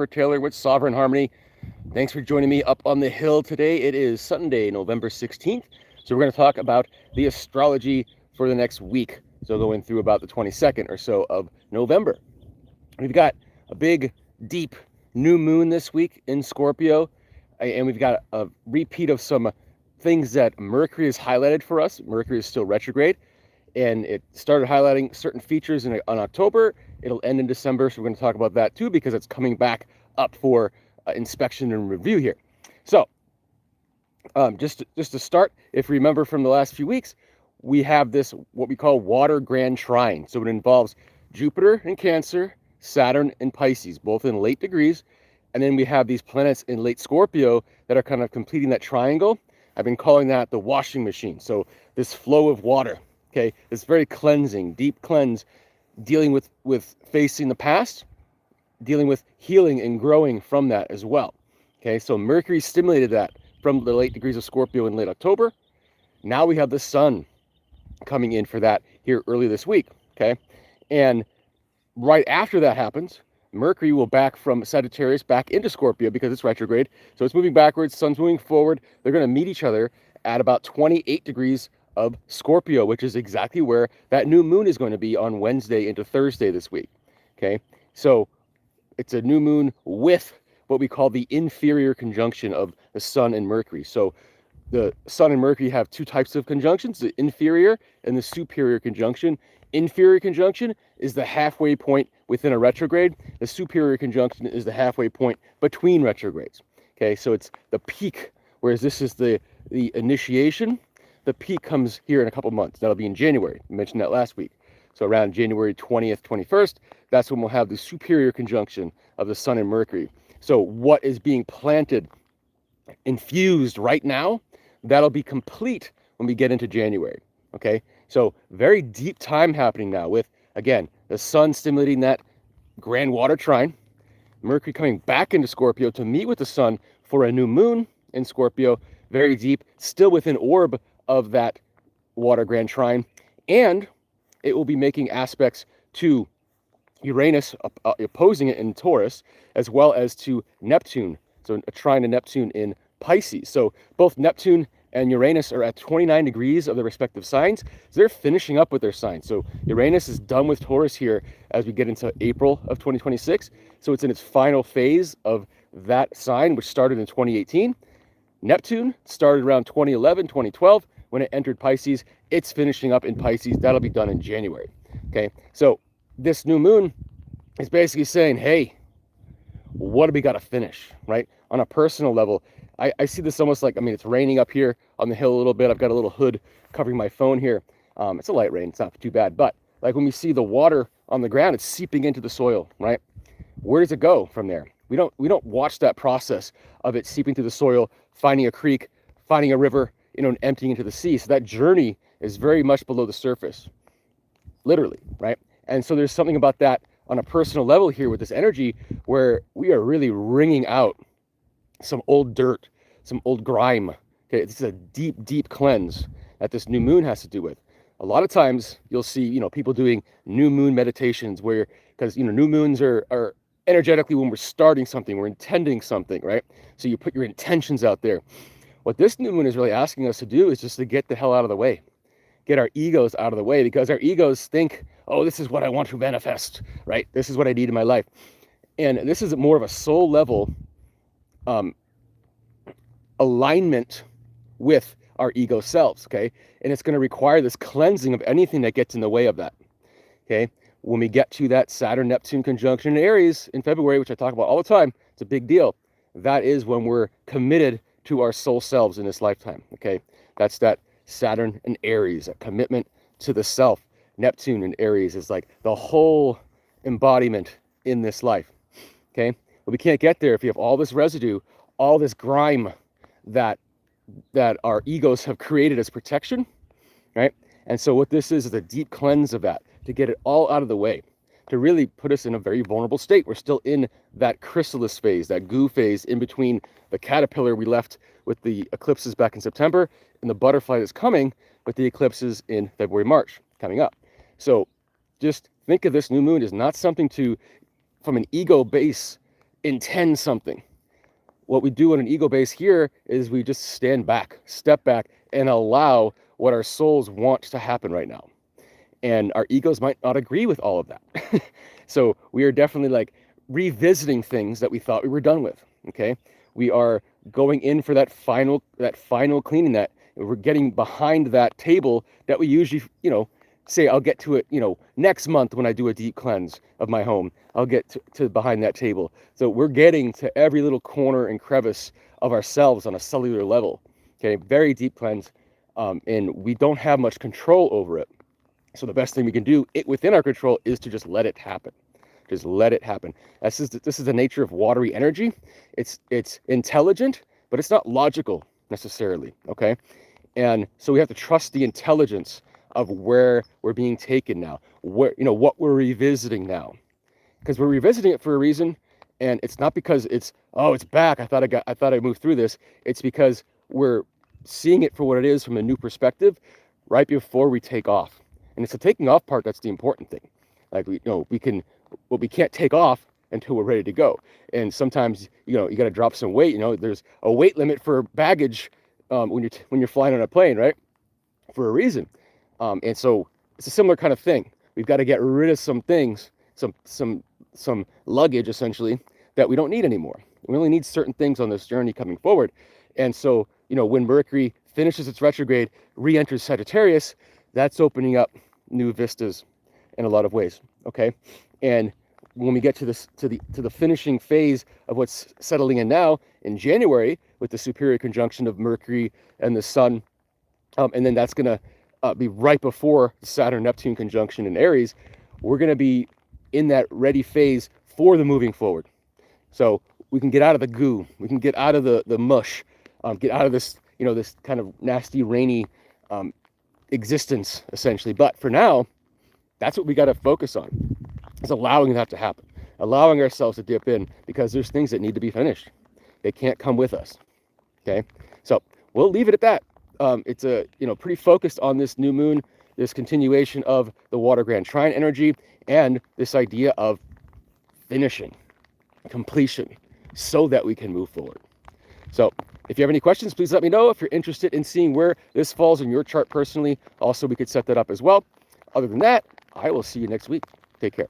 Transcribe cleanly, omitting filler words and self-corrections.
Taylor with Sovereign Harmony. Thanks for joining me up on the hill today. It is Sunday, November 16th. So we're going to talk about the astrology for the next week. So going through about the 22nd or so of November. We've got a big, deep new moon this week in Scorpio. And we've got a repeat of some things that Mercury has highlighted for us. Mercury is still retrograde. And it started highlighting certain features in October. It'll end in December, so we're going to talk about that too because it's coming back up for inspection and review here. So, just to start, if you remember from the last few weeks, we have this what we call water grand trine. So it involves Jupiter in Cancer, Saturn in Pisces, both in late degrees, and then we have these planets in late Scorpio that are kind of completing that triangle. I've been calling that the washing machine. So this flow of water. Okay, it's very cleansing, deep cleanse, dealing with facing the past, dealing with healing and growing from that as well. Okay, so Mercury stimulated that from the late degrees of Scorpio in late October. Now we have the sun coming in for that here early this week. Okay, and right after that happens, Mercury will back from Sagittarius back into Scorpio because it's retrograde. So it's moving backwards, sun's moving forward. They're going to meet each other at about 28 degrees of Scorpio, which is exactly where that new moon is going to be on Wednesday into Thursday this week. Okay, so it's a new moon with what we call the inferior conjunction of the Sun and Mercury. So the Sun and Mercury have two types of conjunctions, the inferior and the superior conjunction. Inferior conjunction is the halfway point within a retrograde. The superior conjunction is the halfway point between retrogrades. Okay, so it's the peak, whereas this is the initiation. The peak comes here in a couple months. That'll be in January. I mentioned that last week. So around January 20th, 21st, that's when we'll have the superior conjunction of the Sun and Mercury. So what is being planted, infused right now, that'll be complete when we get into January. Okay, so very deep time happening now with, again, the Sun stimulating that grand water trine, Mercury coming back into Scorpio to meet with the Sun for a new moon in Scorpio, very deep, still within orb of that water grand trine, and it will be making aspects to Uranus opposing it in Taurus, as well as to Neptune, so a trine to Neptune in Pisces. So both Neptune and Uranus are at 29 degrees of their respective signs, so they're finishing up with their signs. So Uranus is done with Taurus here as we get into April of 2026, so it's in its final phase of that sign, which started in 2018. Neptune started around 2011, 2012, when it entered Pisces. It's finishing up in Pisces. That'll be done in January. Okay, so this new moon is basically saying, hey, what do we got to finish, right? On a personal level, I see this almost like, I mean, it's raining up here on the hill a little bit. I've got a little hood covering my phone here. It's a light rain. It's not too bad. But like when we see the water on the ground, it's seeping into the soil, right? Where does it go from there? We don't watch that process of it seeping through the soil, finding a creek, finding a river, and emptying into the sea. So that journey is very much below the surface, literally, right? And so there's something about that on a personal level here with this energy where we are really wringing out some old dirt, some old grime. Okay, this is a deep, deep cleanse that this new moon has to do with. A lot of times you'll see, people doing new moon meditations where, because, new moons are energetically when we're starting something, we're intending something, right? So you put your intentions out there. What this new moon is really asking us to do is just to get the hell out of the way, get our egos out of the way, because our egos think, oh, this is what I want to manifest, right? This is what I need in my life. And this is more of a soul level alignment with our ego selves, okay? And it's going to require this cleansing of anything that gets in the way of that, okay? When we get to that Saturn-Neptune conjunction in Aries in February, which I talk about all the time, it's a big deal. That is when we're committed to our soul selves in this lifetime, okay? That's that Saturn and Aries, a commitment to the self. Neptune and Aries is like the whole embodiment in this life, okay? But we can't get there if you have all this residue, all this grime that our egos have created as protection, right? And so what this is a deep cleanse of that, to get it all out of the way, to really put us in a very vulnerable state. We're still in that chrysalis phase, that goo phase in between the caterpillar we left with the eclipses back in September and the butterfly that's coming with the eclipses in February, March coming up. So just think of this new moon as not something to, from an ego base, intend something. What we do on an ego base here is we just stand back, step back, and allow what our souls want to happen right now. And our egos might not agree with all of that. So we are definitely like revisiting things that we thought we were done with. Okay, we are going in for that final cleaning. That we're getting behind that table that we usually, say I'll get to it, next month when I do a deep cleanse of my home. I'll get to behind that table. So we're getting to every little corner and crevice of ourselves on a cellular level. Okay, very deep cleanse, and we don't have much control over it. So the best thing we can do within our control is to just let it happen. Just let it happen. This is the nature of watery energy. It's intelligent, but it's not logical necessarily. Okay, and so we have to trust the intelligence of where we're being taken now. What we're revisiting now, because we're revisiting it for a reason, and it's not because it's back. I thought I moved through this. It's because we're seeing it for what it is from a new perspective, right before we take off. And it's the taking off part that's the important thing. Like we can't take off until we're ready to go. And sometimes you got to drop some weight. There's a weight limit for baggage when you're flying on a plane, right? For a reason. And so it's a similar kind of thing. We've got to get rid of some things, some luggage essentially that we don't need anymore. We only need certain things on this journey coming forward. And so when Mercury finishes its retrograde, re-enters Sagittarius, that's opening up new vistas in a lot of ways. Okay, and when we get to the finishing phase of what's settling in now in January with the superior conjunction of Mercury and the Sun, and then that's gonna be right before the Saturn-Neptune conjunction in Aries, we're gonna be in that ready phase for the moving forward. So we can get out of the goo, we can get out of the mush, get out of this this kind of nasty rainy existence essentially. But for now, that's what we got to focus on, is allowing that to happen, allowing ourselves to dip in, because there's things that need to be finished. They can't come with us. Okay, so we'll leave it at that. It's pretty focused on this new moon, this continuation of the water grand trine energy, and this idea of finishing, completion, so that we can move forward. So if you have any questions, please let me know. If you're interested in seeing where this falls in your chart personally, also we could set that up as well. Other than that, I will see you next week. Take care.